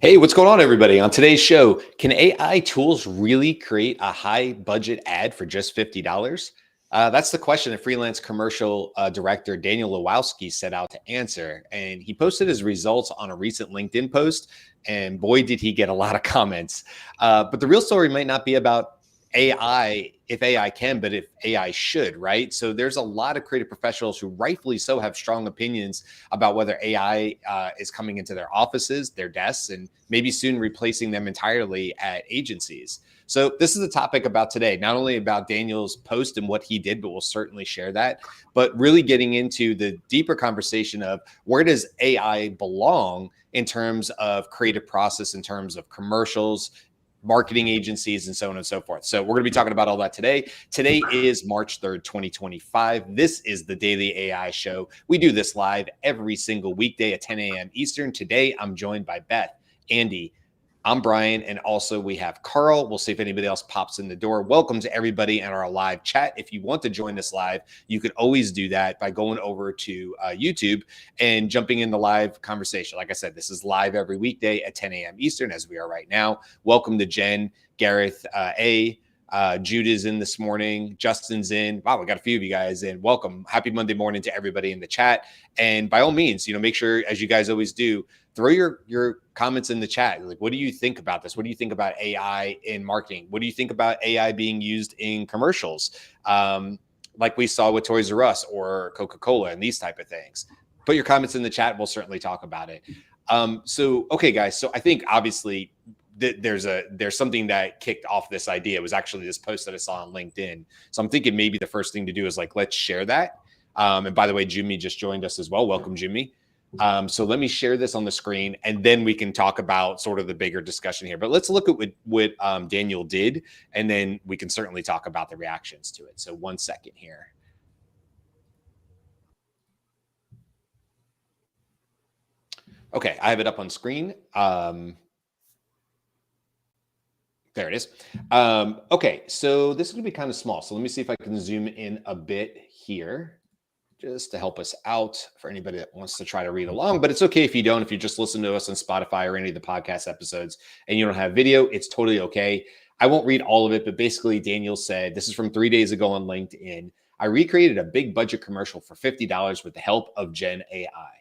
Hey, what's going on, everybody? On today's show, can AI tools really create a high budget ad for just $50? That's the question that freelance commercial director Daniel Lwowski set out to answer. And he posted his results on a recent LinkedIn post. And boy, did he get a lot of comments. But the real story might not be about AI, if AI can, but if AI should, right? So there's a lot of creative professionals who rightfully so have strong opinions about whether AI is coming into their offices, their desks, and maybe soon replacing them entirely at agencies. So this is the topic about today, not only about Daniel's post and what he did, but we'll certainly share that, but really getting into the deeper conversation of where does AI belong in terms of creative process, in terms of commercials, marketing agencies, and so on and so forth. So we're going to be talking about all that today. Today is March 3rd, 2025. This is the Daily AI Show. We do this live every single weekday at 10 a.m. Eastern. Today, I'm joined by Beth, Andy, I'm Brian, and also we have Carl. We'll see if anybody else pops in the door. Welcome to everybody in our live chat. If you want to join us live, you can always do that by going over to YouTube and jumping in the live conversation. Like I said, this is live every weekday at 10 a.m. Eastern, as we are right now. Welcome to Jen, Gareth, Jude is in this morning. Justin's in. Wow, we got a few of you guys in. Welcome. Happy Monday morning to everybody in the chat. And by all means, make sure, as you guys always do, throw your comments in the chat. Like, what do you think about this? What do you think about AI in marketing? What do you think about AI being used in commercials? Like we saw with Toys R Us or Coca-Cola and these type of things. Put your comments in the chat. We'll certainly talk about it. Okay, guys. So I think obviously there's something that kicked off this idea. It was actually this post that I saw on LinkedIn. So I'm thinking maybe the first thing to do is let's share that. And by the way, Jyunmi just joined us as well. Welcome, Jyunmi. So let me share this on the screen, and then we can talk about sort of the bigger discussion here. But let's look at what Daniel did, and then we can certainly talk about the reactions to it. So 1 second here. Okay, I have it up on screen. There it is. Okay, so this is going to be kind of small. So let me see if I can zoom in a bit here, just to help us out for anybody that wants to try to read along. But it's okay if you don't. If you just listen to us on Spotify or any of the podcast episodes and you don't have video, it's totally okay. I won't read all of it, but basically Daniel said, this is from 3 days ago on LinkedIn, I recreated a big budget commercial for $50 with the help of Gen AI.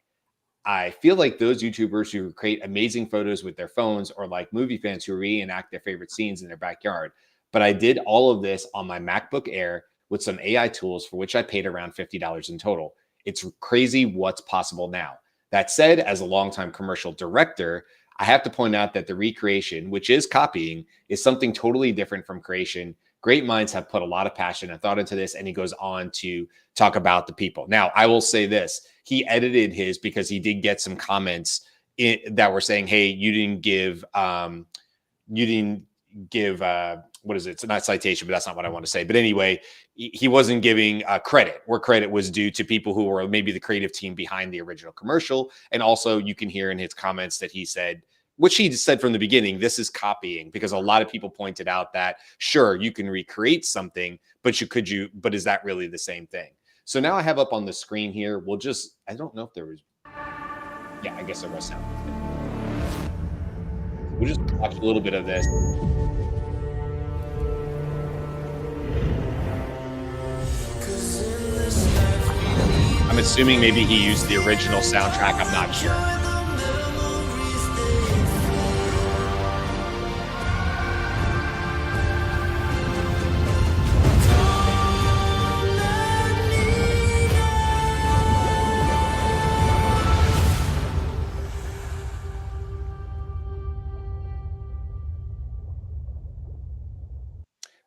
I feel like those YouTubers who create amazing photos with their phones, or like movie fans who reenact their favorite scenes in their backyard. But I did all of this on my MacBook Air with some AI tools for which I paid around $50 in total. It's crazy what's possible now. That said, as a longtime commercial director, I have to point out that the recreation, which is copying, is something totally different from creation. Great minds have put a lot of passion and thought into this, and he goes on to talk about the people. Now, I will say this. He edited his because he did get some comments that were saying, hey, you didn't give what is it? It's not citation, but that's not what I want to say. But anyway, he wasn't giving credit where credit was due to people who were maybe the creative team behind the original commercial. And also you can hear in his comments that he said, which he said from the beginning, this is copying, because a lot of people pointed out that, sure, you can recreate something, but but is that really the same thing? So now I have up on the screen here, I don't know if there was, yeah, I guess there was sound. We'll just watch a little bit of this. I'm assuming maybe he used the original soundtrack. I'm not sure.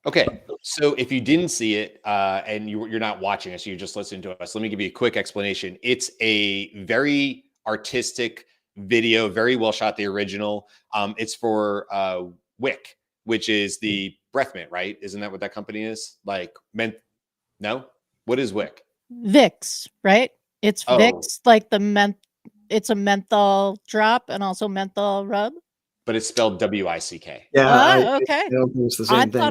Okay, so if you didn't see it and you're not watching us, you're just listening to us, let me give you a quick explanation. It's a very artistic video, very well shot, the original. It's for Wick, which is the breath mint, right? Isn't that what that company is? No? What is Wick? Vicks, right? It's Vicks, like it's a menthol drop and also menthol rub. But it's spelled W-I-C-K. Yeah. Okay. I don't think it's the same thing. I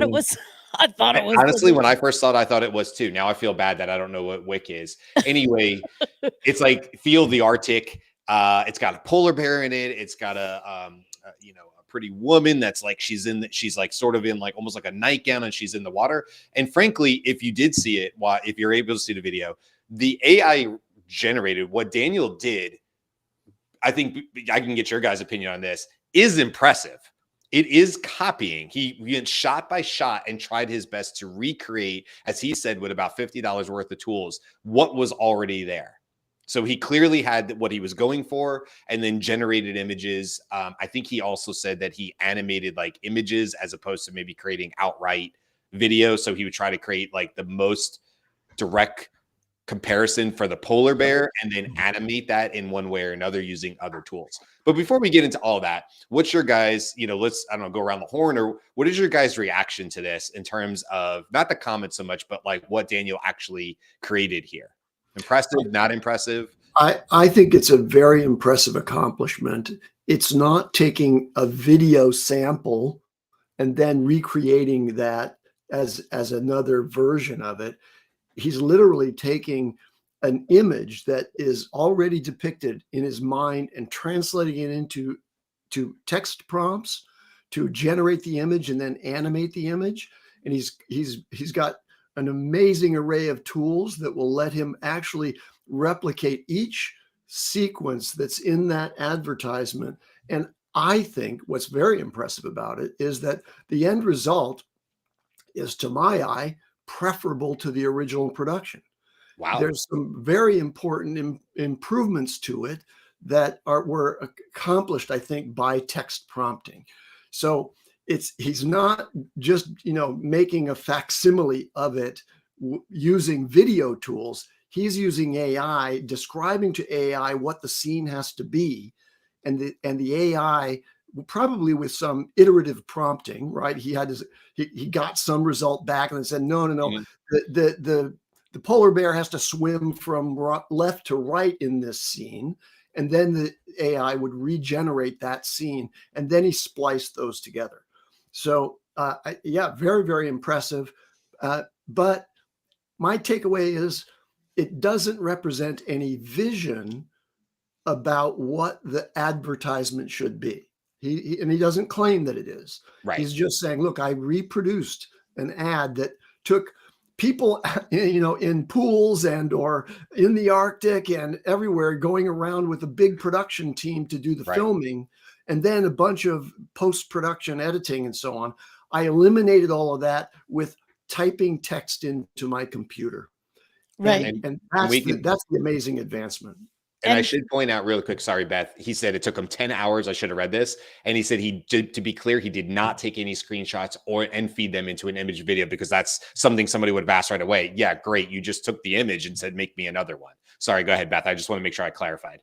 thought it was. Honestly, when I first saw it, I thought it was too. Now I feel bad that I don't know what Wick is. Anyway, it's like Feel the Arctic. It's got a polar bear in it. It's got a a pretty woman that's like she's like sort of in like almost like a nightgown and she's in the water. And frankly, if you did see it, if you're able to see the video, the AI generated what Daniel did. I think I can get your guys' opinion on this, is impressive. It is copying. He went shot by shot and tried his best to recreate, as he said, with about $50 worth of tools, what was already there. So he clearly had what he was going for and then generated images. I think he also said that he animated like images as opposed to maybe creating outright video. So he would try to create like the most direct comparison for the polar bear and then animate that in one way or another using other tools. But before we get into all that, what's your guys, let's, I don't know, go around the horn, or what is your guys' reaction to this in terms of not the comments so much, but like what Daniel actually created here? Impressive, not impressive? I think it's a very impressive accomplishment. It's not taking a video sample and then recreating that as another version of it. He's literally taking an image that is already depicted in his mind and translating it into text prompts to generate the image and then animate the image. And he's got an amazing array of tools that will let him actually replicate each sequence that's in that advertisement. And I think what's very impressive about it is that the end result is, to my eye, preferable to the original production. Wow. There's some very important improvements to it that were accomplished, I think, by text prompting. So he's not just, making a facsimile of it using video tools. He's using AI, describing to AI what the scene has to be. And the AI, probably with some iterative prompting, right? He got some result back and then said, no. Mm-hmm. The polar bear has to swim from left to right in this scene. And then the AI would regenerate that scene. And then he spliced those together. So very, very impressive. But my takeaway is it doesn't represent any vision about what the advertisement should be. He doesn't claim that it is. Right. He's just saying, look, I reproduced an ad that took people, in pools or in the Arctic and everywhere, going around with a big production team to do the filming, and then a bunch of post-production editing and so on. I eliminated all of that with typing text into my computer. Right. And that's the amazing advancement. And I should point out real quick, sorry, Beth, he said it took him 10 hours. I should have read this. And he said to be clear, he did not take any screenshots and feed them into an image video, because that's something somebody would have asked right away. Yeah, great. You just took the image and said, make me another one. Sorry, go ahead, Beth. I just want to make sure I clarified.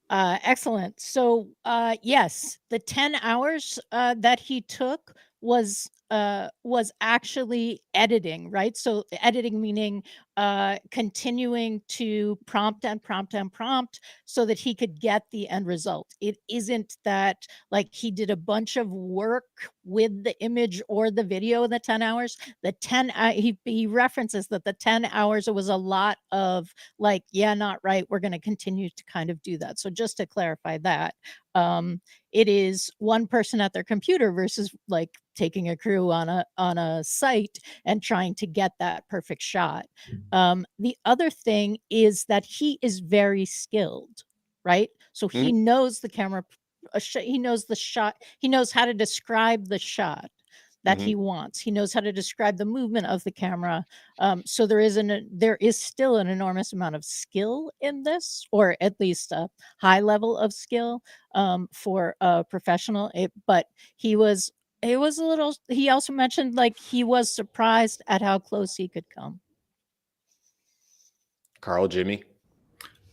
Excellent. So yes, the 10 hours that he took was actually editing, right? So editing meaning continuing to prompt so that he could get the end result. It isn't that like he did a bunch of work with the image or the video in the 10 hours. The 10 he references that the 10 hours, it was a lot of like, yeah, not right. We're going to continue to kind of do that. So just to clarify that, it is one person at their computer versus like taking a crew on a site and trying to get that perfect shot. The other thing is that he is very skilled, right? So he knows the camera, he knows the shot, he knows how to describe the shot that he wants. He knows how to describe the movement of the camera. So there is still an enormous amount of skill in this, or at least a high level of skill for a professional. But he was a little, he also mentioned like he was surprised at how close he could come. Karl, Jimmy?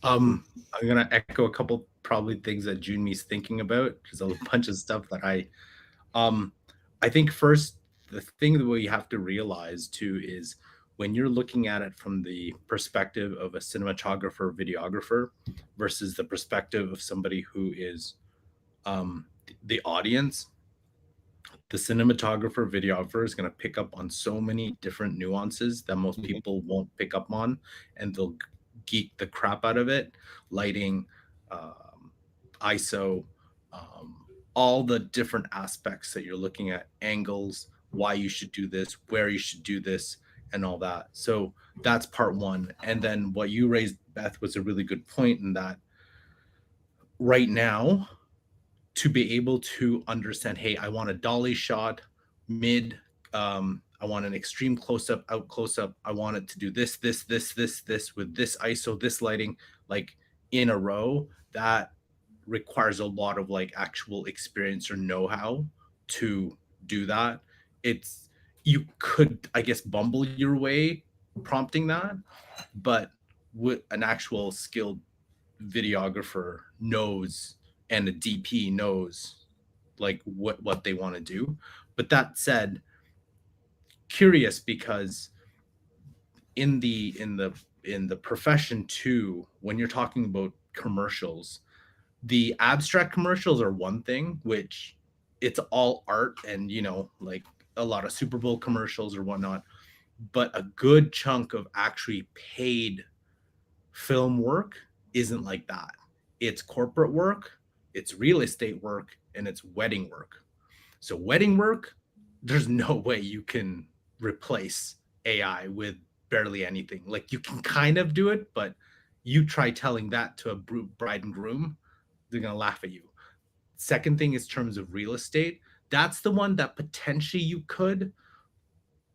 I'm going to echo a couple probably things that Jyunmi's thinking about. There's a bunch of stuff that I think first, the thing that we have to realize too is when you're looking at it from the perspective of a cinematographer, videographer versus the perspective of somebody who is the audience, the cinematographer, videographer is going to pick up on so many different nuances that most people won't pick up on, and they'll geek the crap out of it. Lighting, ISO, all the different aspects that you're looking at, angles, why you should do this, where you should do this, and all that. So that's part one. And then what you raised, Beth, was a really good point in that right now, to be able to understand, hey, I want a dolly shot, mid, I want an extreme close-up, out close-up. I want it to do this with this ISO, this lighting, like in a row. That requires a lot of like actual experience or know-how to do that. It's, you could, I guess, bumble your way prompting that, but with an actual skilled videographer knows, and a DP knows like what they want to do. But that said, curious, because in the profession too, when you're talking about commercials, the abstract commercials are one thing, which it's all art and, you know, like a lot of Super Bowl commercials or whatnot, but a good chunk of actually paid film work isn't like that. It's corporate work, it's real estate work, and it's wedding work. So wedding work, there's no way you can replace AI with barely anything. Like you can kind of do it, but you try telling that to a bride and groom, they're going to laugh at you. Second thing is terms of real estate. That's the one that potentially you could,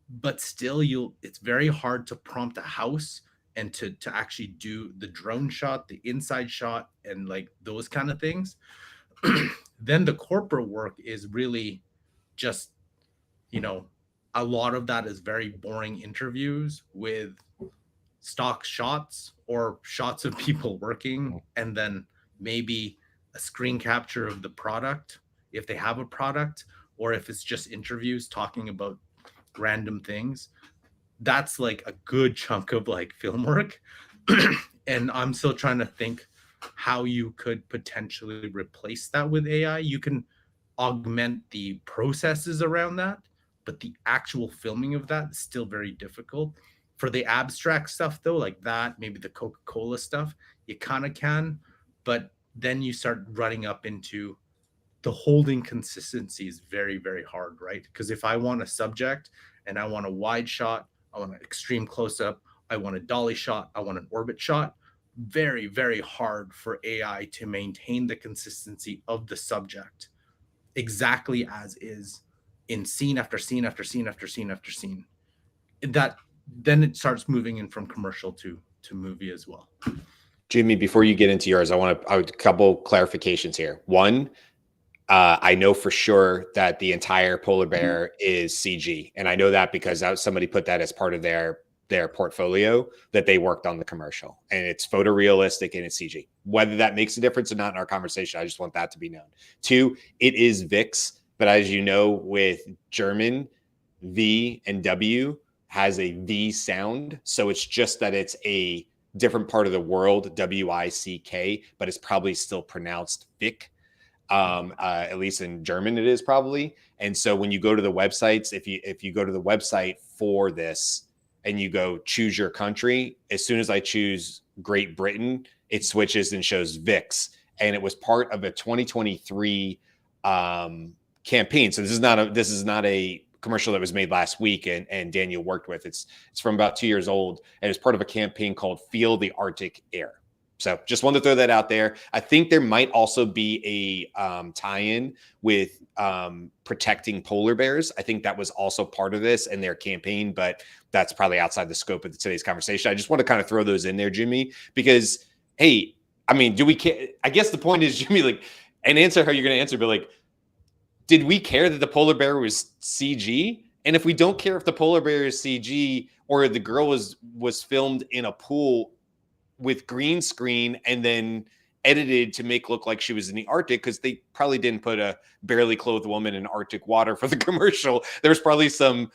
but still it's very hard to prompt a house and to actually do the drone shot, the inside shot, and like those kind of things. Then the corporate work is really just, you know, a lot of that is very boring interviews with stock shots or shots of people working, and then maybe a screen capture of the product if they have a product, or if it's just interviews talking about random things. That's like a good chunk of like film work. And I'm still trying to think how you could potentially replace that with AI. You can augment the processes around that, but the actual filming of that is still very difficult. For the abstract stuff though, like that, maybe the Coca-Cola stuff, you kind of can, but then you start running up into the holding consistency is very, very hard, right? Because if I want a subject and I want a wide shot, I want an extreme close-up, I want a dolly shot, I want an orbit shot, very, very hard for AI to maintain the consistency of the subject exactly as is in scene after scene after scene after scene after scene. That then it starts moving in from commercial to movie as well. Jyunmi, before you get into yours, I want a couple clarifications here. One, I know for sure that the entire polar bear is CG, and I know that because somebody put that as part of their portfolio, that they worked on the commercial, and it's photorealistic and it's CG. Whether that makes a difference or not in our conversation, I just want that to be known. Two, it is VIX, but as you know, with German, V and W has a V sound, so it's just that it's a different part of the world, WICK, but it's probably still pronounced Vic. At least in German it is probably. And so when you go to the websites, if you go to the website for this and you go choose your country, as soon as I choose Great Britain, it switches and shows VIX. And it was part of a 2023 campaign. So this is not a commercial that was made last week and Daniel worked with. It's from about 2 years old, and it's part of a campaign called Feel the Arctic Air. So just wanted to throw that out there. I think there might also be a tie-in with protecting polar bears. I think that was also part of this and their campaign, but that's probably outside the scope of today's conversation. I just want to kind of throw those in there, Jyunmi, because, hey, I mean, do we care? I guess the point is, Jyunmi, like, and answer how you're going to answer, but like, did we care that the polar bear was CG? And if we don't care if the polar bear is CG or the girl was filmed in a pool with green screen and then edited to make look like she was in the Arctic, because they probably didn't put a barely clothed woman in Arctic water for the commercial. There's probably some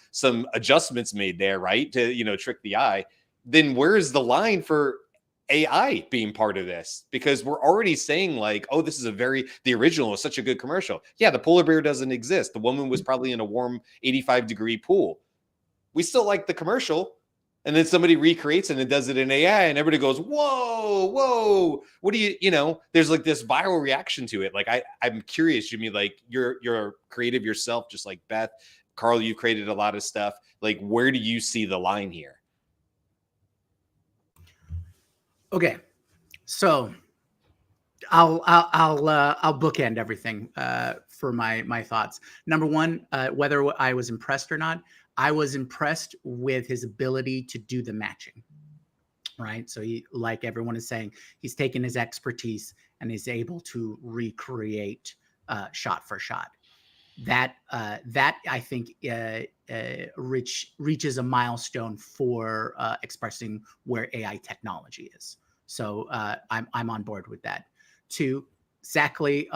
adjustments made there, right, to, you know, trick the eye. Then where's the line for AI being part of this? Because we're already saying like, oh, this is the original was such a good commercial. Yeah, the polar bear doesn't exist. The woman was probably in a warm 85-degree pool. We still like the commercial. And then somebody recreates and it does it in AI and everybody goes, whoa, what do you, there's like this viral reaction to it. Like, I'm curious, Jimmy, like you're creative yourself, just like Beth. Karl, you created a lot of stuff. Like, where do you see the line here? Okay. So I'll bookend everything for my thoughts. Number one, whether I was impressed or not, I was impressed with his ability to do the matching, right? So he, like everyone is saying, he's taken his expertise and is able to recreate shot for shot. That I think reaches a milestone for expressing where AI technology is. So I'm on board with that. Two, exactly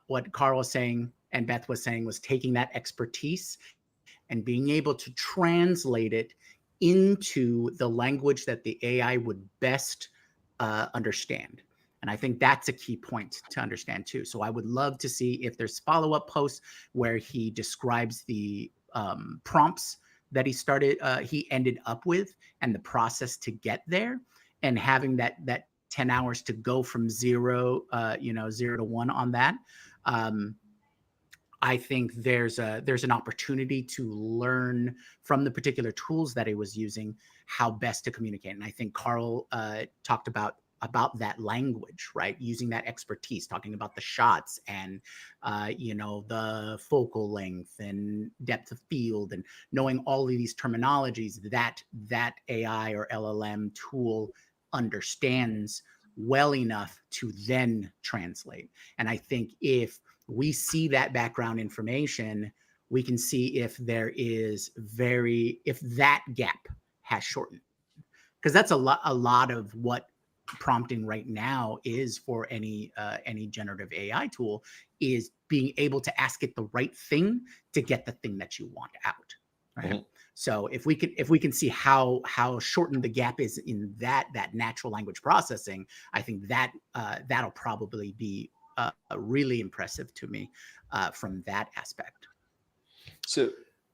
what Karl was saying and Beth was saying was taking that expertise and being able to translate it into the language that the AI would best understand. And I think that's a key point to understand too. So I would love to see if there's follow-up posts where he describes the prompts that he ended up with and the process to get there, and having that 10 hours to go from 0 to 1 on that. I think there's an opportunity to learn from the particular tools that he was using how best to communicate. And I think Karl talked about that language, right? Using that expertise, talking about the shots and the focal length and depth of field, and knowing all of these terminologies that AI or LLM tool understands well enough to then translate. And I think if we see that background information, we can see if that gap has shortened, because that's a lot of what prompting right now is for any generative AI tool, is being able to ask it the right thing to get the thing that you want out, right? Mm-hmm. So if we can see how shortened the gap is in that natural language processing, I think that'll probably be really impressive to me from that aspect. So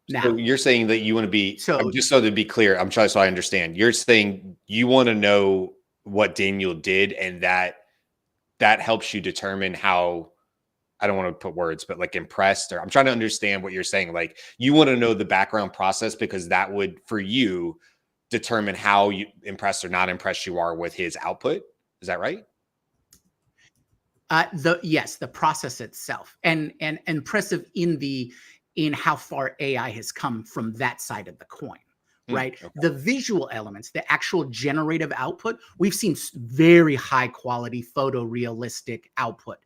you're saying that you want to be, just so to be clear, I'm trying so I understand. You're saying you want to know what Daniel did, and that helps you determine how, I don't want to put words, but like impressed, or I'm trying to understand what you're saying. Like, you want to know the background process because that would, for you, determine how impressed or not impressed you are with his output. Is that right? Yes, the process itself, and impressive in how far AI has come from that side of the coin. Right. Okay. The visual elements, the actual generative output, we've seen very high quality photorealistic output,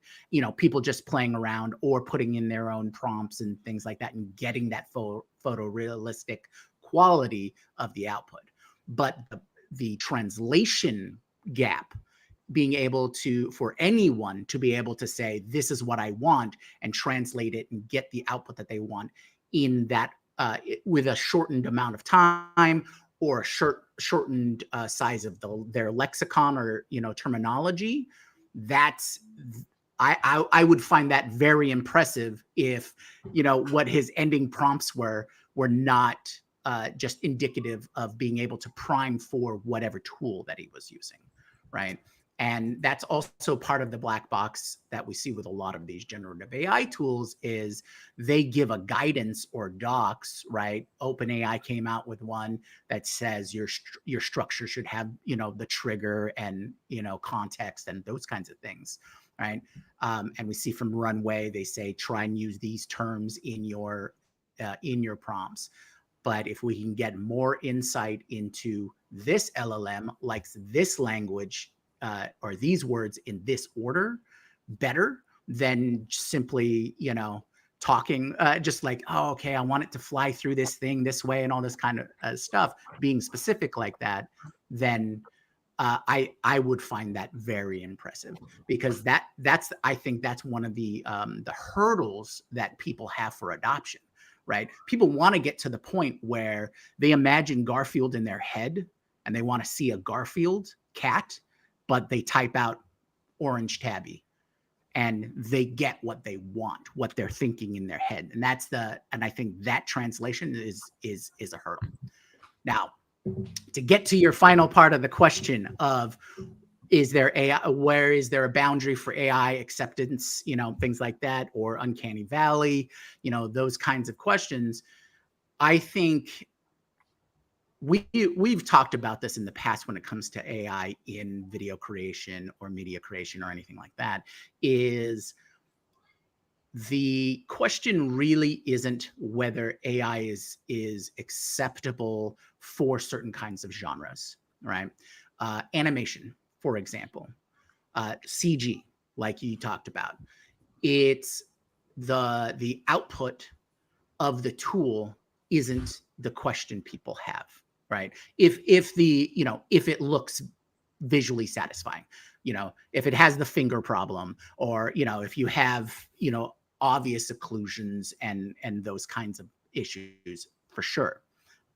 people just playing around or putting in their own prompts and things like that and getting that photorealistic quality of the output. But the translation gap, being able for anyone to be able to say, this is what I want, and translate it and get the output that they want in that with a shortened amount of time, or a shortened size of their lexicon or terminology. That's I would find that very impressive if what his ending prompts were not just indicative of being able to prime for whatever tool that he was using, right? And that's also part of the black box that we see with a lot of these generative AI tools, is they give a guidance or docs, right? OpenAI came out with one that says your structure should have, the trigger and, context and those kinds of things, right? And we see from Runway, they say, try and use these terms in your prompts. But if we can get more insight into this LLM likes this language, or these words in this order better than simply, talking just like, oh, okay, I want it to fly through this thing this way and all this kind of stuff, being specific like that, then I would find that very impressive, because I think that's one of the hurdles that people have for adoption, right? People want to get to the point where they imagine Garfield in their head and they want to see a Garfield cat, but they type out orange tabby and they get what they want, what they're thinking in their head. And I think that translation is a hurdle. Now, to get to your final part of the question of, is there AI, where is there a boundary for AI acceptance, things like that, or uncanny valley, those kinds of questions. I think we've talked about this in the past when it comes to AI in video creation or media creation or anything like that. Is the question really isn't whether AI is acceptable for certain kinds of genres, right? Animation, for example, CG, like you talked about, it's the output of the tool isn't the question people have, right? If it looks visually satisfying, if it has the finger problem, or if you have obvious occlusions and those kinds of issues, for sure.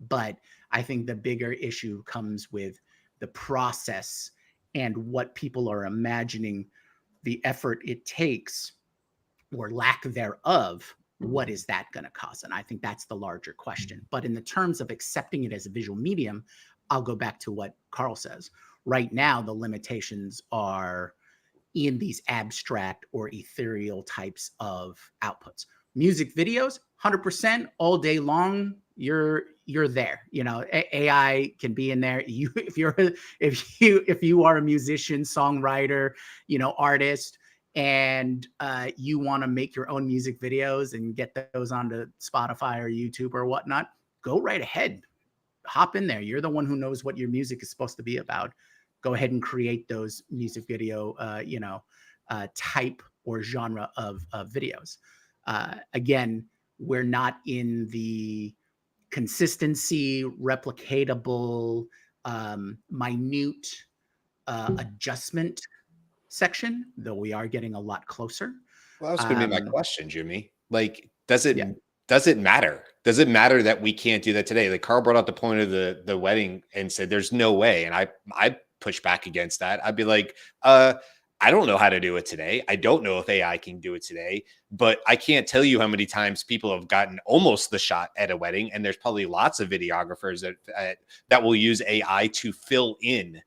But I think the bigger issue comes with the process and what people are imagining the effort it takes, or lack thereof. What is that going to cause? And I think that's the larger question. But in the terms of accepting it as a visual medium, I'll go back to what Karl says. Right now, the limitations are in these abstract or ethereal types of outputs. Music videos, 100% all day long, you're there. AI can be in there. If you are a musician, songwriter, artist, and you want to make your own music videos and get those onto Spotify or YouTube or whatnot, go right ahead. Hop in there. You're the one who knows what your music is supposed to be about. Go ahead and create those music video, type or genre of videos. Again, we're not in the consistency, replicatable, minute adjustment section, though we are getting a lot closer. Well, that was going to be my question, Jyunmi. Like, does it matter? Does it matter that we can't do that today? Like, Karl brought up the point of the wedding and said, there's no way. And I push back against that. I'd be like, I don't know how to do it today. I don't know if AI can do it today, but I can't tell you how many times people have gotten almost the shot at a wedding. And there's probably lots of videographers that will use AI to fill in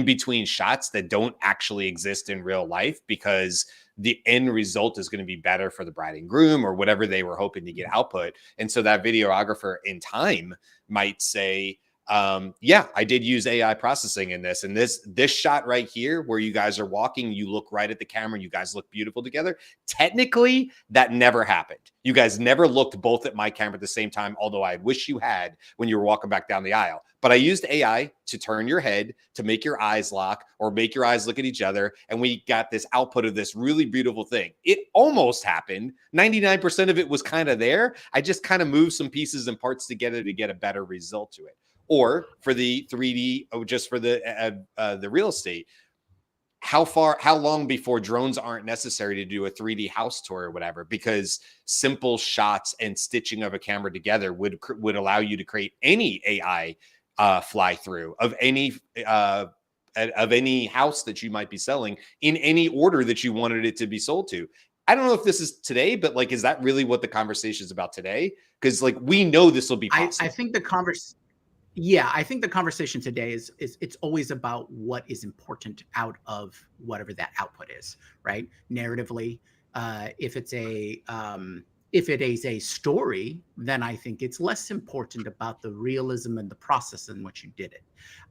between shots that don't actually exist in real life, because the end result is going to be better for the bride and groom or whatever they were hoping to get output. And so that videographer in time might say, yeah, I did use AI processing in this. And this shot right here where you guys are walking, you look right at the camera, you guys look beautiful together. Technically, that never happened. You guys never looked both at my camera at the same time, although I wish you had when you were walking back down the aisle. But I used AI to turn your head, to make your eyes lock or make your eyes look at each other. And we got this output of this really beautiful thing. It almost happened. 99% of it was kind of there. I just kind of moved some pieces and parts together to get a better result to it. Or for the 3D, just for the real estate, how long before drones aren't necessary to do a 3D house tour or whatever, because simple shots and stitching of a camera together would allow you to create any AI fly through of any house that you might be selling in any order that you wanted it to be sold to. I don't know if this is today, but like, is that really what the conversation is about today? Because like, we know this will be possible. I think the conversation today is it's always about what is important out of whatever that output is, right? Narratively, if it is a story, then I think it's less important about the realism and the process in which you did it.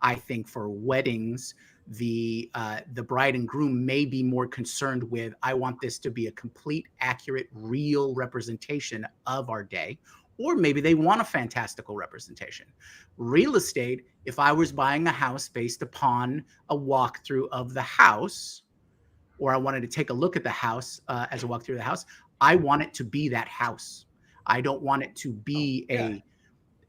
I think for weddings, the bride and groom may be more concerned with, I want this to be a complete, accurate, real representation of our day. Or maybe they want a fantastical representation. Real estate, if I was buying a house based upon a walkthrough of the house, or I wanted to take a look at the house as a walkthrough of the house, I want it to be that house. I don't want it to be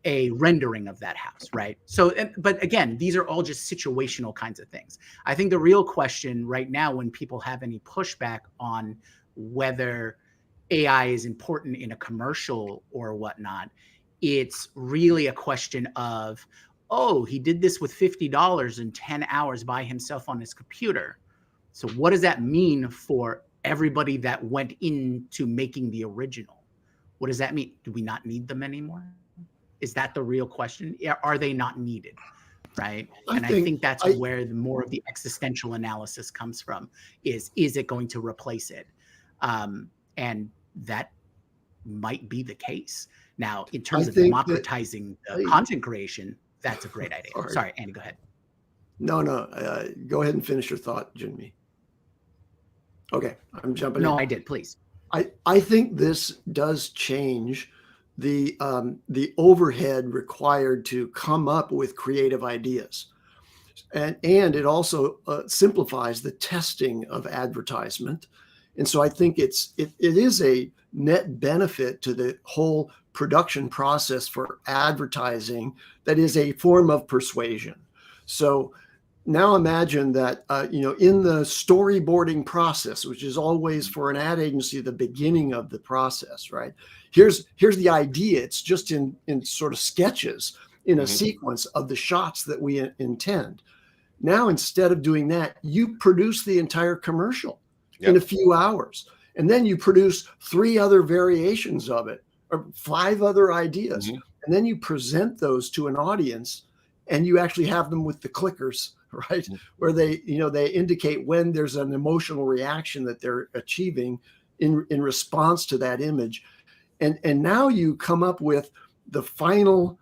a rendering of that house, right? So, but again, these are all just situational kinds of things. I think the real question right now, when people have any pushback on whether AI is important in a commercial or whatnot, it's really a question of, oh, he did this with $50 in 10 hours by himself on his computer. So what does that mean for everybody that went into making the original? What does that mean? Do we not need them anymore? Is that the real question? Are they not needed? Right. I think that's where more of the existential analysis comes from, is it going to replace it? And that might be the case. Now, in terms of democratizing the content creation, that's a great idea. Sorry, Andy, go ahead. No, go ahead and finish your thought, Jyunmi. Okay, I'm jumping in. No, I did, please. I think this does change the overhead required to come up with creative ideas. And it also simplifies the testing of advertisement. And so I think it is a net benefit to the whole production process for advertising that is a form of persuasion. So now imagine that, in the storyboarding process, which is always for an ad agency, the beginning of the process, right? Here's the idea. It's just in sort of sketches in a sequence of the shots that we intend. Now, instead of doing that, you produce the entire commercial in a few hours. And then you produce 3 other variations of it, or 5 other ideas. And then you present those to an audience, and you actually have them with the clickers, right? Where they indicate when there's an emotional reaction that they're achieving in response to that image. And now you come up with the final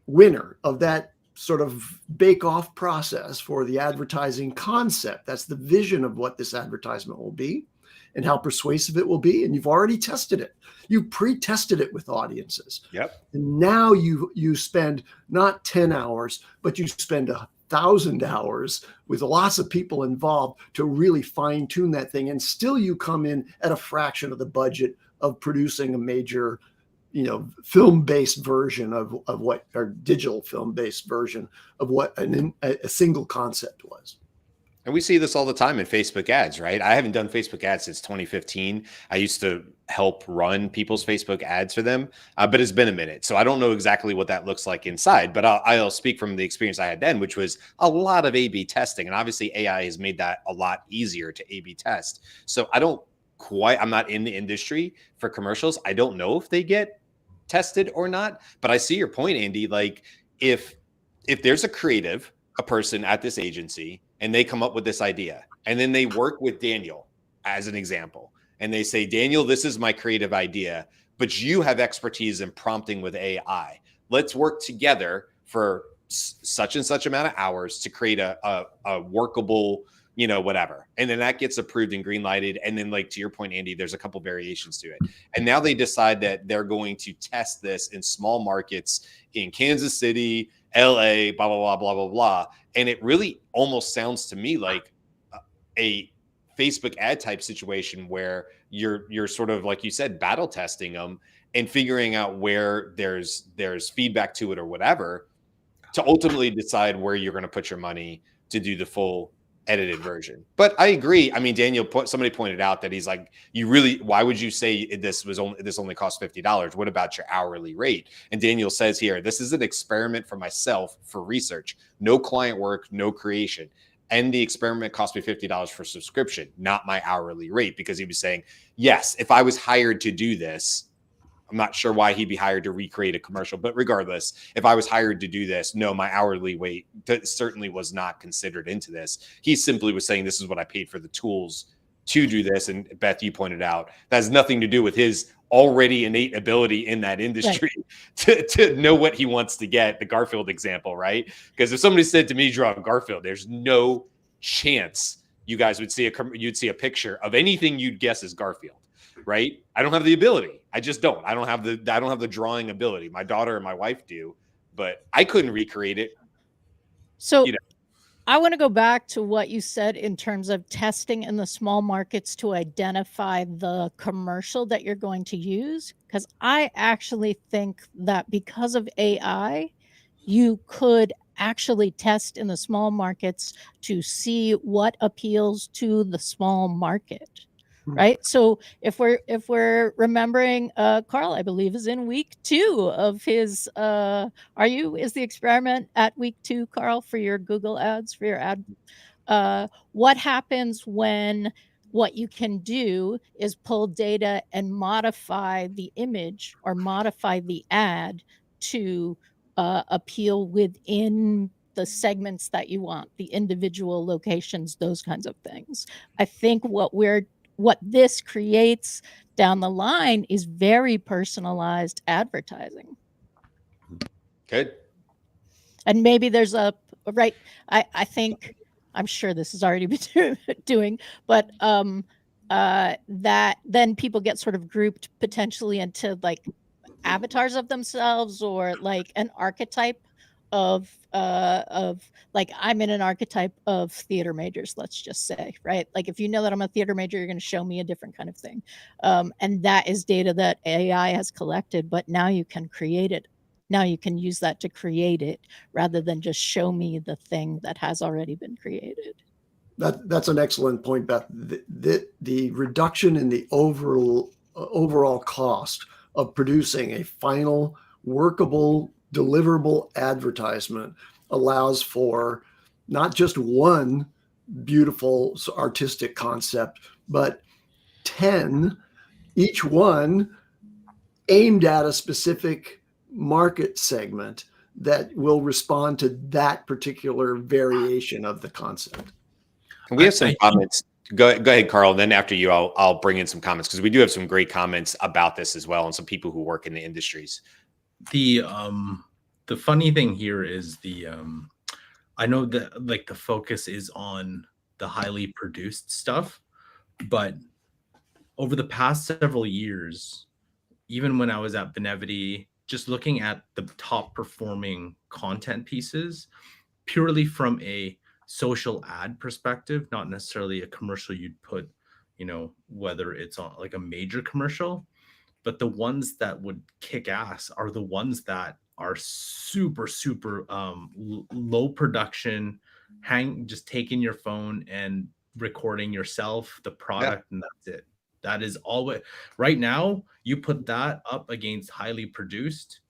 winner of that sort of bake-off process for the advertising concept. That's the vision of what this advertisement will be and how persuasive it will be. And you've already tested it. You pre-tested it with audiences. And now you spend not 10 hours, but you spend 1,000 hours with lots of people involved to really fine tune that thing. And still you come in at a fraction of the budget of producing a major, film-based version of what, or digital film-based version of what a single concept was. And we see this all the time in Facebook ads, right? I haven't done Facebook ads since 2015. I used to help run people's Facebook ads for them, but it's been a minute. So I don't know exactly what that looks like inside, but I'll speak from the experience I had then, which was a lot of A/B testing. And obviously AI has made that a lot easier to A/B test. So I'm not in the industry for commercials. I don't know if they get tested or not, but I see your point, Andy. Like if there's a person at this agency and they come up with this idea and then they work with Daniel as an example, and they say, Daniel, this is my creative idea, but you have expertise in prompting with AI. Let's work together for such and such amount of hours to create a workable, whatever. And then that gets approved and green lighted. And then, like, to your point, Andy, there's a couple variations to it. And now they decide that they're going to test this in small markets in Kansas City, LA, blah, blah, blah, blah, blah, blah. And it really almost sounds to me like a Facebook ad type situation where you're sort of, like you said, battle testing them and figuring out where there's feedback to it or whatever, to ultimately decide where you're going to put your money to do the full edited version. But I agree. I mean, somebody pointed out that he's like, why would you say this only costs $50? What about your hourly rate? And Daniel says here, this is an experiment for myself for research, no client work, no creation. And the experiment cost me $50 for subscription, not my hourly rate, because he was saying, yes, if I was hired to do this, I'm not sure why he'd be hired to recreate a commercial, but regardless, if I was hired to do this, no, my hourly rate certainly was not considered into this. He simply was saying, this is what I paid for the tools to do this. And Beth, you pointed out, that has nothing to do with his already innate ability in that industry, right, to know what he wants to get. The Garfield example, right? Because if somebody said to me, draw Garfield, there's no chance you guys would you'd see a picture of anything you'd guess is Garfield. Right? I don't have the ability. I just don't. I don't have the drawing ability. My daughter and my wife do, but I couldn't recreate it. So I want to go back to what you said in terms of testing in the small markets to identify the commercial that you're going to use, because I actually think that because of AI, you could actually test in the small markets to see what appeals to the small market. Right. So if we're remembering, Karl, I believe, is in week 2 of his, is the experiment at week 2, Karl, for your Google ads, for your ad? What happens when what you can do is pull data and modify the image or modify the ad to appeal within the segments that you want, the individual locations, those kinds of things. I think what this creates down the line is very personalized advertising. Good. And maybe there's I think, I'm sure this has already been doing, but that then people get sort of grouped potentially into like avatars of themselves, or like an archetype of like, I'm in an archetype of theater majors, let's just say, right? Like, if you know that I'm a theater major, you're going to show me a different kind of thing. And that is data that AI has collected, but now you can create it. Now you can use that to create it rather than just show me the thing that has already been created. That's an excellent point, Beth. The reduction in the overall cost of producing a final workable, deliverable advertisement allows for not just one beautiful artistic concept, but 10, each one aimed at a specific market segment that will respond to that particular variation of the concept. And we have some comments. Go ahead, Carl. And then after you, I'll bring in some comments, because we do have some great comments about this as well, and some people who work in the industries. The funny thing here is I know that like the focus is on the highly produced stuff, but over the past several years, even when I was at Benevity, just looking at the top performing content pieces, purely from a social ad perspective, not necessarily a commercial you'd put, whether it's on like a major commercial, but the ones that would kick ass are the ones that are super, super low production, just taking your phone and recording yourself, the product, and that's it. That is all. Right now, you put that up against highly produced,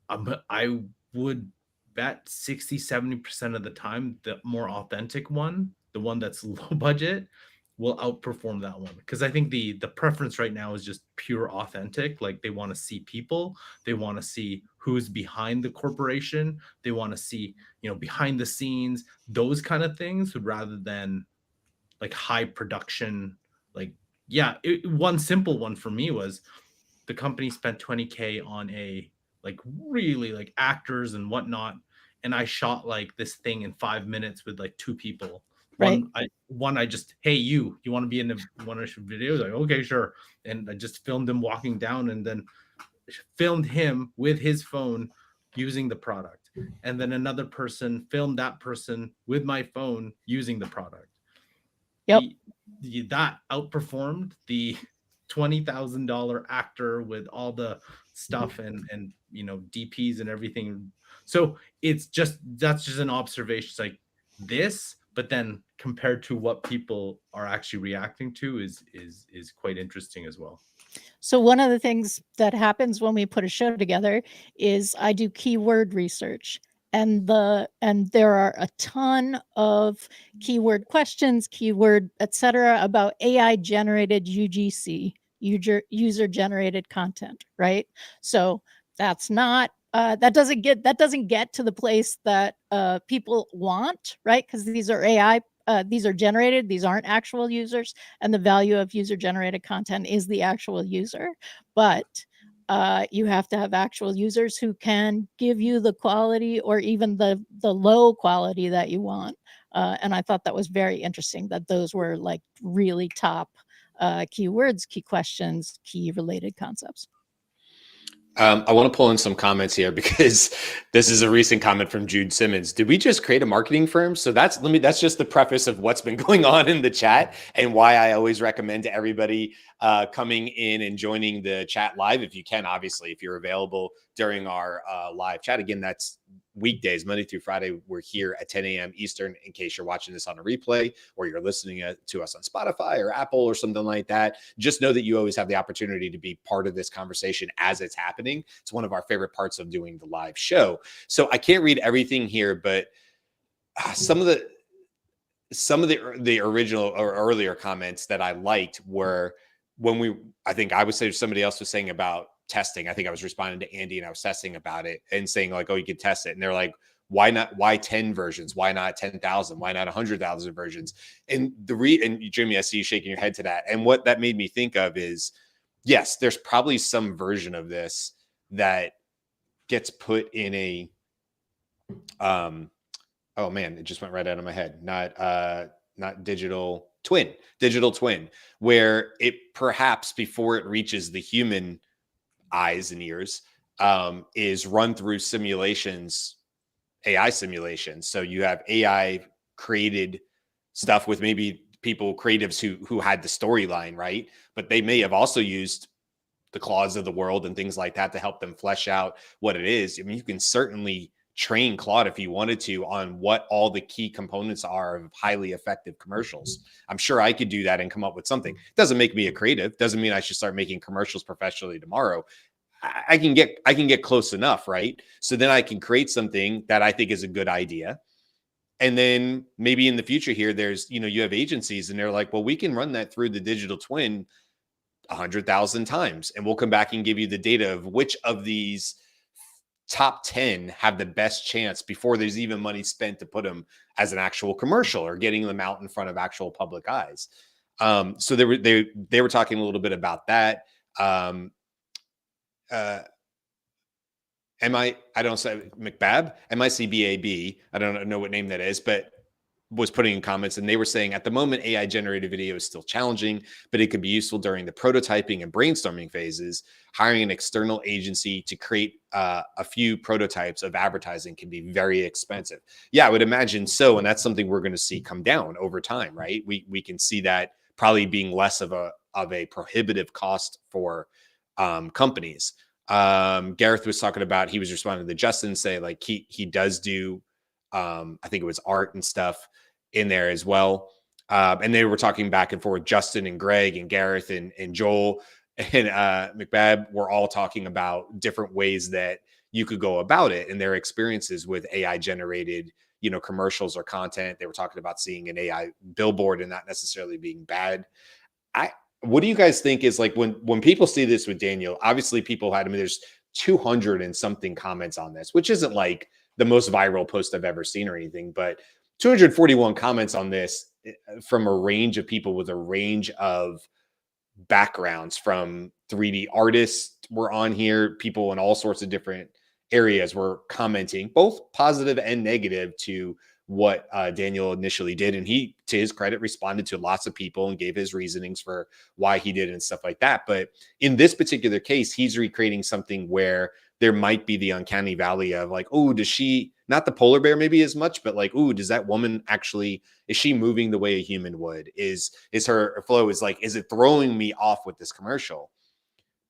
I would bet 60-70% of the time, the more authentic one, the one that's low budget, will outperform that one. Because I think the preference right now is just pure authentic. Like, they want to see people, they want to see who's behind the corporation, they want to see, behind the scenes, those kind of things, rather than like high production. Like, one simple one for me was the company spent $20K on a like really like actors and whatnot, and I shot like this thing in 5 minutes with like 2 people. Right. I just, hey, you want to be in one of the videos? Like, okay, sure. And I just filmed him walking down, and then filmed him with his phone using the product. And then another person filmed that person with my phone using the product. Yep. That outperformed the $20,000 actor with all the stuff and DPs and everything. So that's just an observation. It's like this, but then compared to what people are actually reacting to is quite interesting as well. So one of the things that happens when we put a show together is I do keyword research, and there are a ton of keyword questions, keyword, etc., about AI generated UGC, user generated content, right? So that's not that doesn't get to the place that people want, right? Because these are AI. These are generated, these aren't actual users, and the value of user generated content is the actual user. But you have to have actual users who can give you the quality, or even the low quality that you want. And I thought that was very interesting, that those were like really top keywords, key questions, key related concepts. I want to pull in some comments here, because this is a recent comment from Jude Simmons. Did we just create a marketing firm? So that's just the preface of what's been going on in the chat, and why I always recommend to everybody coming in and joining the chat live, if you can, obviously, if you're available during our live chat. Again, that's weekdays, Monday through Friday. We're here at 10 a.m. Eastern, in case you're watching this on a replay, or you're listening to us on Spotify or Apple or something like that. Just know that you always have the opportunity to be part of this conversation as it's happening. It's one of our favorite parts of doing the live show. So I can't read everything here, but some of the original or earlier comments that I liked were I think I would say somebody else was saying about testing. I think I was responding to Andy and I was testing about it and saying like, oh, you could test it. And they're like, why not? Why 10 versions? Why not 10,000? Why not 100,000 versions? And and Jyunmi, I see you shaking your head to that. And what that made me think of is, yes, there's probably some version of this that gets put in a, oh man, it just went right out of my head. Not digital twin, where it perhaps before it reaches the human eyes and ears, is run through simulations, AI simulations. So you have AI created stuff with maybe people, creatives who had the storyline, right? But they may have also used the Claudes of the world and things like that to help them flesh out what it is. I mean, you can certainly train Claude if you wanted to on what all the key components are of highly effective commercials. I'm sure I could do that and come up with something. Doesn't make me a creative. Doesn't mean I should start making commercials professionally tomorrow. I can get close enough, right? So then I can create something that I think is a good idea. And then maybe in the future here, there's, you have agencies and they're like, well, we can run that through the digital twin 100,000 times. And we'll come back and give you the data of which of these top 10 have the best chance before there's even money spent to put them as an actual commercial or getting them out in front of actual public eyes. So they were talking a little bit about that. I don't say McBab, MICBAB. I don't know what name that is, but was putting in comments, and they were saying at the moment, AI generated video is still challenging, but it could be useful during the prototyping and brainstorming phases. Hiring an external agency to create a few prototypes of advertising can be very expensive. Yeah, I would imagine so. And that's something we're going to see come down over time, right? We can see that probably being less of a prohibitive cost for companies. Gareth was talking about, he was responding to Justin, say like he does do, I think it was art and stuff in there as well. And they were talking back and forth, Justin and Greg and Gareth and Joel and McBab were all talking about different ways that you could go about it and their experiences with AI generated, commercials or content. They were talking about seeing an AI billboard and not necessarily being bad. What do you guys think is like when people see this with Daniel? Obviously, people had, there's 200 and something comments on this, which isn't like the most viral post I've ever seen or anything, but 241 comments on this from a range of people with a range of backgrounds, from 3D artists were on here, people in all sorts of different areas were commenting, both positive and negative, to what Daniel initially did. And he, to his credit, responded to lots of people and gave his reasonings for why he did it and stuff like that. But in this particular case, he's recreating something where there might be the uncanny valley of like, oh, does she, not the polar bear maybe as much, but like, oh, does that woman actually, is she moving the way a human would? Is her flow, is like, is it throwing me off with this commercial?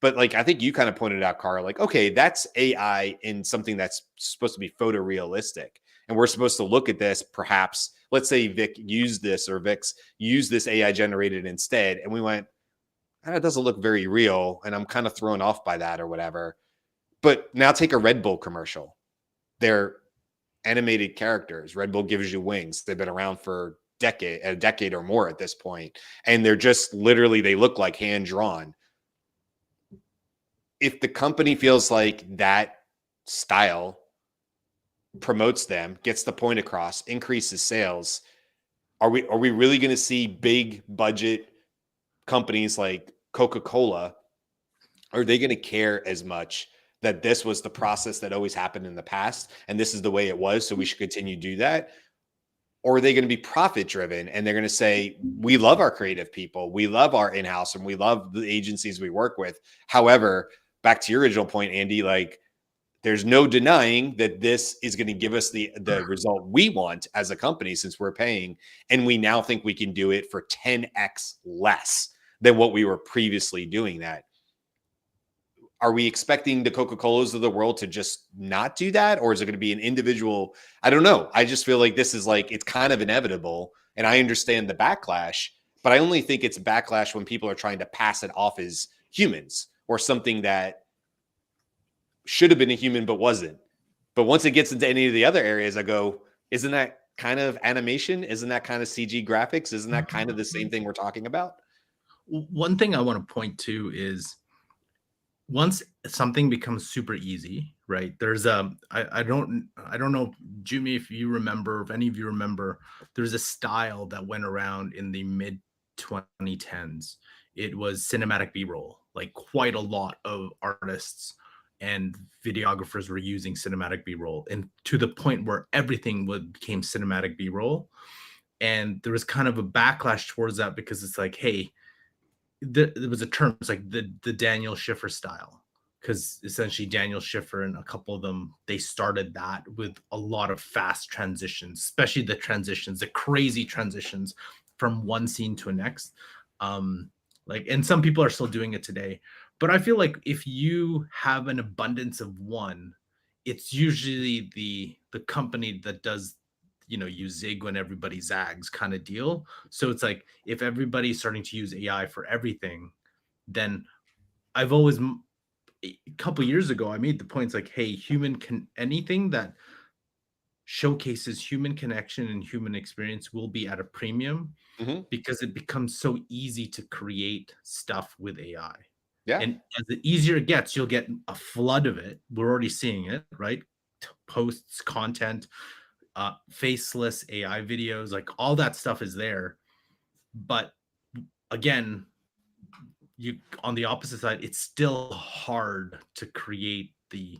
But like, I think you kind of pointed out, Karl, like, okay, that's AI in something that's supposed to be photorealistic. And we're supposed to look at this, perhaps, let's say Vic used this, or Vic's used this AI generated instead. And we went, it doesn't look very real. And I'm kind of thrown off by that or whatever. But now take a Red Bull commercial. They're animated characters. Red Bull gives you wings. They've been around for a decade or more at this point. And they're just literally, they look like hand drawn. If the company feels like that style promotes them, gets the point across, increases sales, are we really going to see big budget companies like Coca-Cola? Are they going to care as much that this was the process that always happened in the past and this is the way it was, so we should continue to do that? Or are they going to be profit driven and they're going to say, we love our creative people, we love our in-house, and we love the agencies we work with. However, back to your original point, Andy, like, there's no denying that this is going to give us the result we want as a company, since we're paying, and we now think we can do it for 10x less than what we were previously doing that. Are we expecting the Coca-Colas of the world to just not do that? Or is it going to be an individual? I don't know. I just feel like this is like, it's kind of inevitable. And I understand the backlash, but I only think it's backlash when people are trying to pass it off as humans or something that should have been a human but wasn't. But once it gets into any of the other areas, I go, isn't that kind of animation? Isn't that kind of CG graphics? Isn't that kind of the same thing we're talking about? One thing I want to point to is once something becomes super easy, right? There's I don't know, Jimmy, if you remember, if any of you remember, there's a style that went around in the mid 2010s. It was cinematic B-roll. Like quite a lot of artists and videographers were using cinematic B-roll, and to the point where everything became cinematic B-roll. And there was kind of a backlash towards that because it's like, hey, there was a term, it's like the Daniel Schiffer style, because essentially Daniel Schiffer and a couple of them, they started that with a lot of fast transitions, especially the crazy transitions from one scene to the next. Like, and some people are still doing it today, but I feel like if you have an abundance of one, it's usually the company that does, you zig when everybody zags kind of deal. So it's like if everybody's starting to use AI for everything, then I've always a couple years ago I made the points like, hey, anything that showcases human connection and human experience will be at a premium, because it becomes so easy to create stuff with AI. Yeah. And as the easier it gets, you'll get a flood of it. We're already seeing it, right? Posts, content, faceless AI videos, like all that stuff is there. But again, you on the opposite side, it's still hard to create the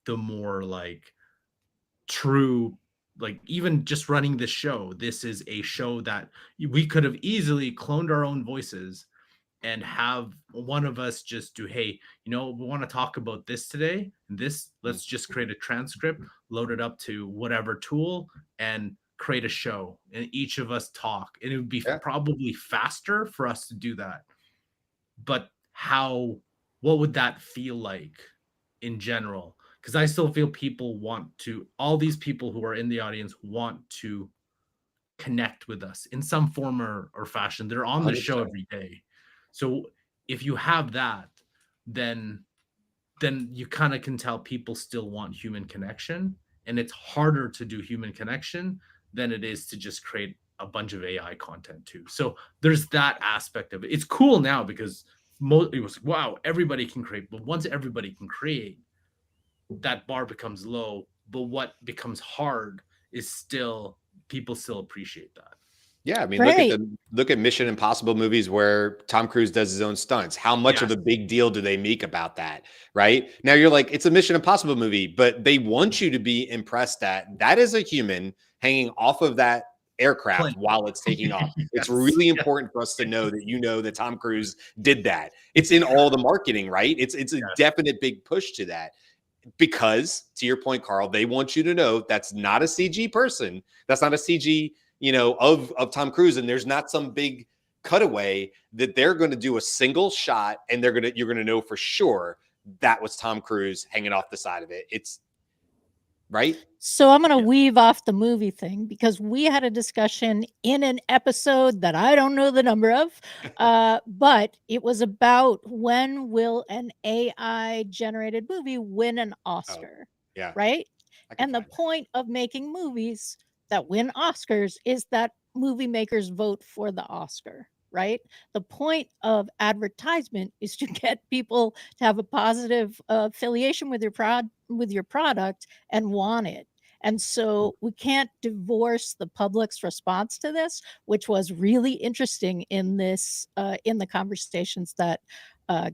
more like true, like even just running this show. This is a show that we could have easily cloned our own voices and have one of us just do, hey, we want to talk about this today. Let's just create a transcript, load it up to whatever tool, and create a show. And each of us talk. And it would be probably faster for us to do that. But what would that feel like in general? Because I still feel all these people who are in the audience want to connect with us in some form or fashion. They're on the show every day. So if you have that, then you kind of can tell people still want human connection, and it's harder to do human connection than it is to just create a bunch of AI content too. So there's that aspect of it. It's cool now because it was, wow, everybody can create, but once everybody can create, that bar becomes low. But what becomes hard is people still appreciate that. Yeah, I mean, look at Mission Impossible movies where Tom Cruise does his own stunts. How much of a big deal do they make about that, right? Now you're like, it's a Mission Impossible movie, but they want you to be impressed that is a human hanging off of that aircraft while it's taking off. It's really important for us to know that Tom Cruise did that. It's in all the marketing, right? It's a definite big push to that. Because to your point, Karl, they want you to know that's not a CG person. That's not a CG, of Tom Cruise. And there's not some big cutaway that they're going to do a single shot and you're going to know for sure that was Tom Cruise hanging off the side of it. It's right. So I'm going to weave off the movie thing because we had a discussion in an episode that I don't know the number of, but it was about when will an AI generated movie win an Oscar? Yeah. Right. And the point of making movies that win Oscars is that movie makers vote for the Oscar. Right. The point of advertisement is to get people to have a positive affiliation with your product and want it. And so we can't divorce the public's response to this, which was really interesting in this in the conversations that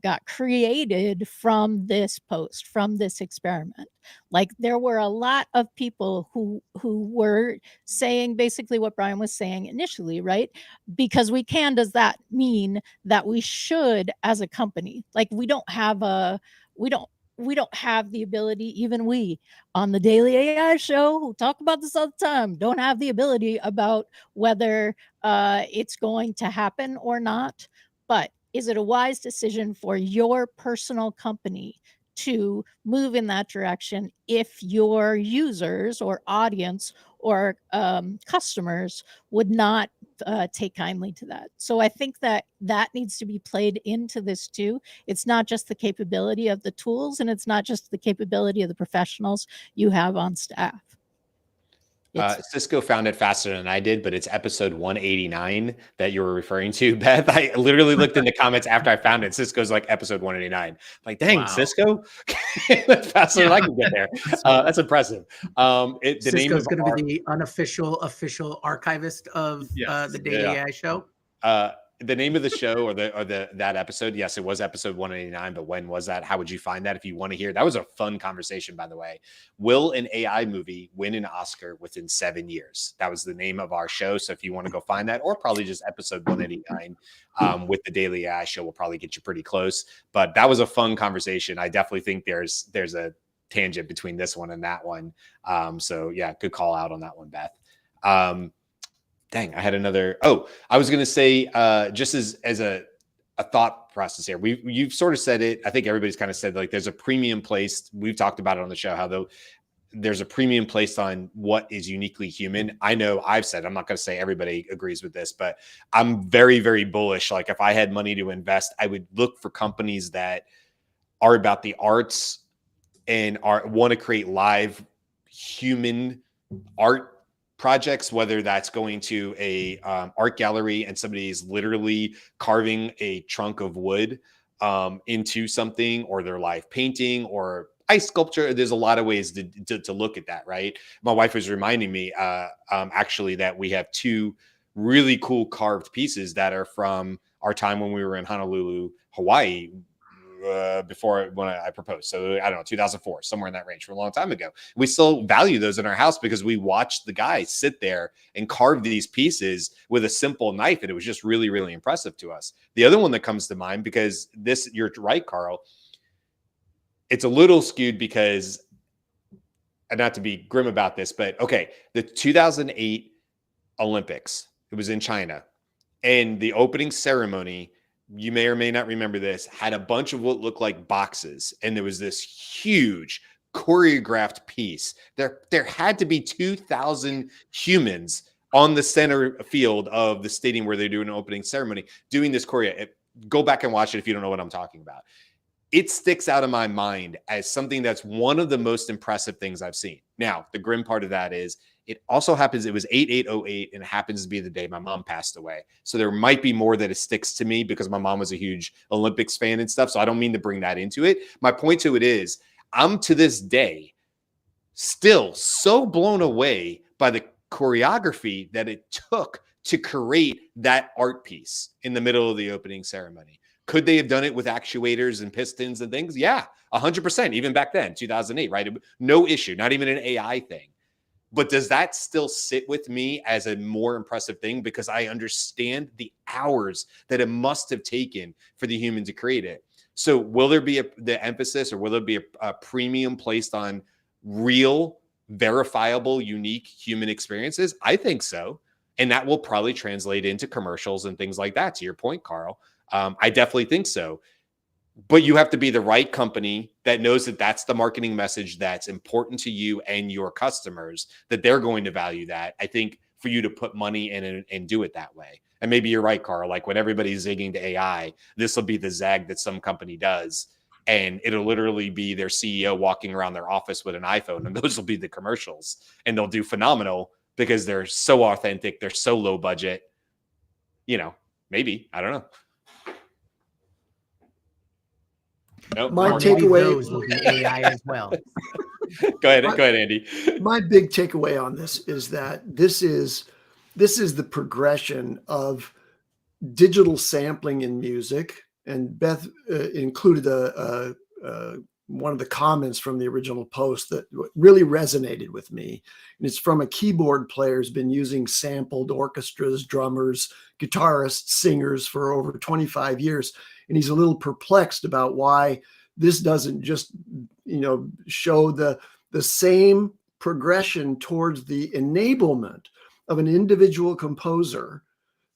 got created from this post, from this experiment. Like there were a lot of people who were saying basically what Brian was saying initially, right? Because we can, does that mean that we should, as a company, like we don't have the ability, even we on the Daily AI show who talk about this all the time, don't have the ability about whether it's going to happen or not. But is it a wise decision for your personal company to move in that direction if your users or audience or customers would not take kindly to that? So I think that needs to be played into this too. It's not just the capability of the tools, and it's not just the capability of the professionals you have on staff. Cisco found it faster than I did, but it's episode 189 that you were referring to, Beth. I literally looked in the comments after I found it. Cisco's like episode 189. Like, dang, Wow. Cisco, that's faster than I can get there. That's impressive. Cisco's going to be the unofficial archivist of the Daily AI Show. The name of the show or that episode, yes, it was episode 189, but when was that? How would you find that if you want to hear? That was a fun conversation, by the way. Will an AI movie win an Oscar within 7 years? That was the name of our show. So if you want to go find that, or probably just episode 189 with the Daily AI Show, will probably get you pretty close. But that was a fun conversation. I definitely think there's a tangent between this one and that one. So yeah, good call out on that one, Beth. Dang, I had another. Oh, I was going to say, just as a thought process here, you've sort of said it. I think everybody's kind of said, like, there's a premium placed. We've talked about it on the show, how there's a premium placed on what is uniquely human. I know I've said, I'm not going to say everybody agrees with this, but I'm very, very bullish. Like, if I had money to invest, I would look for companies that are about the arts and want to create live human art projects, whether that's going to a art gallery and somebody is literally carving a trunk of wood into something, or they're live painting or ice sculpture. There's a lot of ways to look at that, right? My wife was reminding me actually that we have two really cool carved pieces that are from our time when we were in Honolulu, Hawaii, when I proposed. So I don't know, 2004, somewhere in that range, from a long time ago. We still value those in our house because we watched the guy sit there and carve these pieces with a simple knife. And it was just really, really impressive to us. The other one that comes to mind, because you're right, Carl, it's a little skewed because, and not to be grim about this, but okay, the 2008 Olympics, it was in China, and the opening ceremony, you may or may not remember this, had a bunch of what looked like boxes. And there was this huge choreographed piece. There had to be 2,000 humans on the center field of the stadium where they're doing an opening ceremony, doing this choreo. Go back and watch it if you don't know what I'm talking about. It sticks out of my mind as something that's one of the most impressive things I've seen. Now, the grim part of that is, it also happens, it was 8808, and it happens to be the day my mom passed away. So there might be more that it sticks to me because my mom was a huge Olympics fan and stuff. So I don't mean to bring that into it. My point to it is, I'm to this day still so blown away by the choreography that it took to create that art piece in the middle of the opening ceremony. Could they have done it with actuators and pistons and things? Yeah, 100%. Even back then, 2008, right? No issue, not even an AI thing. But does that still sit with me as a more impressive thing? Because I understand the hours that it must have taken for the human to create it. So will there be the emphasis, or will there be a premium placed on real, verifiable, unique human experiences? I think so. And that will probably translate into commercials and things like that, to your point, Carl. I definitely think so. But you have to be the right company that knows that that's the marketing message that's important to you and your customers, that they're going to value that. I think for you to put money in it and do it that way. And maybe you're right, Carl. Like, when everybody's zigging to AI, this will be the zag that some company does. And it'll literally be their CEO walking around their office with an iPhone. And those will be the commercials. And they'll do phenomenal because they're so authentic. They're so low budget. You know, maybe. I don't know. Nope. My takeaway, those will be AI as well. Go ahead, Andy. My big takeaway on this is that this is the progression of digital sampling in music. And Beth included one of the comments from the original post that really resonated with me. And it's from a keyboard player who's been using sampled orchestras, drummers, guitarists, singers for over 25 years. And he's a little perplexed about why this doesn't just, show the same progression towards the enablement of an individual composer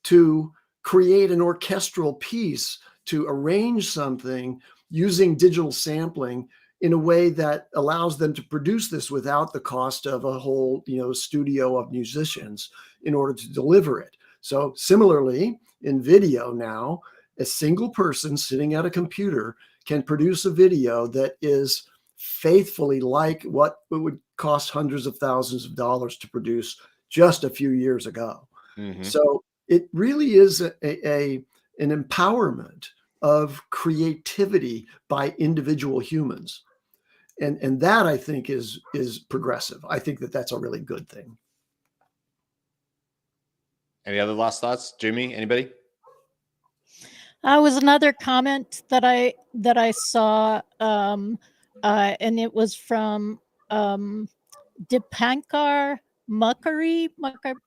to create an orchestral piece, to arrange something using digital sampling in a way that allows them to produce this without the cost of a whole, studio of musicians in order to deliver it. So similarly, in video now, a single person sitting at a computer can produce a video that is faithfully like what it would cost hundreds of thousands of dollars to produce just a few years ago. So it really is an empowerment of creativity by individual humans. And that, I think, is progressive. I think that that's a really good thing. Any other last thoughts? Jyunmi, anybody? Was another comment that I saw, and it was from Dipankar Maucere.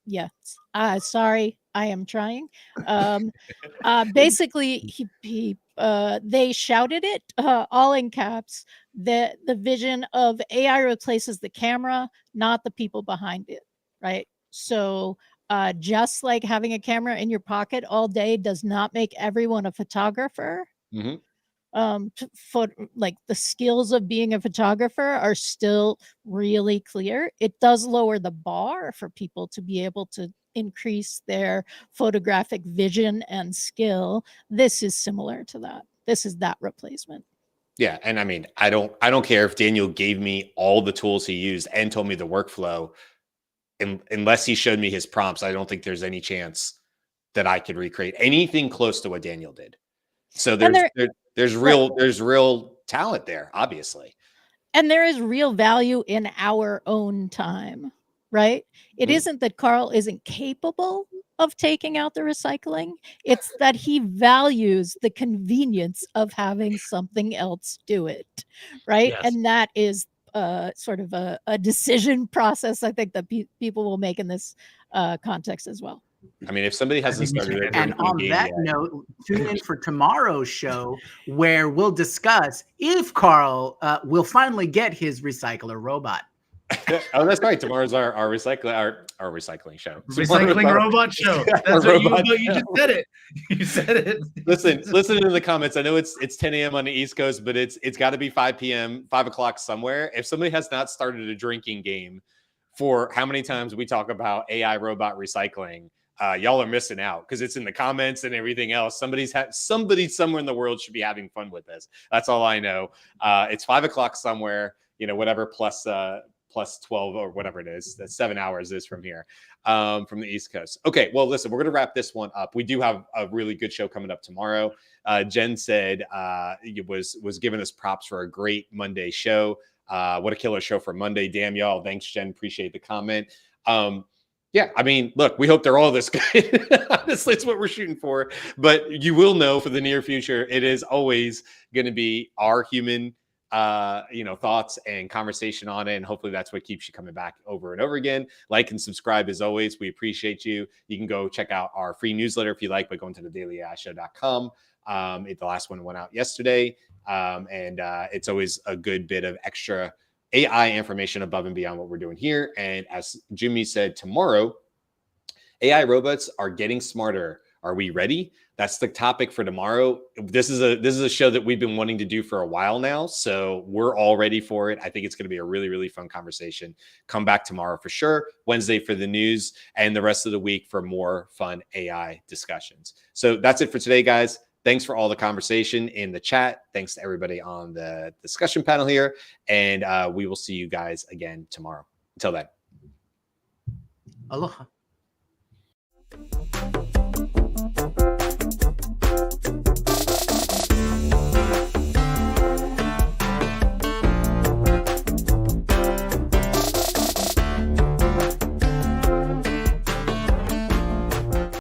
Yes. Sorry, I am trying. Basically, they shouted it all in caps. The vision of AI replaces the camera, not the people behind it. Right. So just like having a camera in your pocket all day does not make everyone a photographer. Like the skills of being a photographer are still really clear. It does lower the bar for people to be able to increase their photographic vision and skill. This is similar to that. This is that replacement. Yeah, and I mean, I don't care if Daniel gave me all the tools he used and told me the workflow. Unless he showed me his prompts, I don't think there's any chance that I could recreate anything close to what Daniel did. So there's real talent there, obviously. And there is real value in our own time, right? It isn't that Karl isn't capable of taking out the recycling. It's that he values the convenience of having something else do it, right? Yes. And that is sort of a decision process, I think, that people will make in this context as well. I mean, if somebody hasn't started their and on that note, tune in for tomorrow's show where we'll discuss if Karl will finally get his recycler robot. Oh, that's right. Tomorrow's our recycling show. Recycling robot show. That's what you just said it. You said it. Listen in the comments. I know it's 10 a.m. on the East Coast, but it's got to be 5 p.m., 5 o'clock somewhere. If somebody has not started a drinking game for how many times we talk about AI robot recycling, y'all are missing out because it's in the comments and everything else. Somebody somewhere in the world should be having fun with this. That's all I know. It's 5 o'clock somewhere, whatever plus 12 or whatever it is. That 7 hours is from here, from the East Coast. Okay, well, listen, we're going to wrap this one up. We do have a really good show coming up tomorrow. Jen said was giving us props for a great Monday show. What a killer show for Monday. Damn, y'all. Thanks, Jen. Appreciate the comment. Yeah, I mean, look, we hope they're all this good. Honestly, it's what we're shooting for. But you will know for the near future, it is always going to be our human thoughts and conversation on it. And hopefully that's what keeps you coming back over and over again. Like and subscribe as always. We appreciate you. You can go check out our free newsletter if you like by going to thedailyashow.com. The last one went out yesterday. And it's always a good bit of extra AI information above and beyond what we're doing here. And as Jyunmi said, tomorrow, AI robots are getting smarter. Are we ready? That's the topic for tomorrow. This is a show that we've been wanting to do for a while now, so we're all ready for it. I think it's going to be a really, really fun conversation. Come back tomorrow for sure. Wednesday for the news, and the rest of the week for more fun AI discussions. So that's it for today, guys. Thanks for all the conversation in the chat. Thanks to everybody on the discussion panel here, and we will see you guys again tomorrow. Until then. Aloha.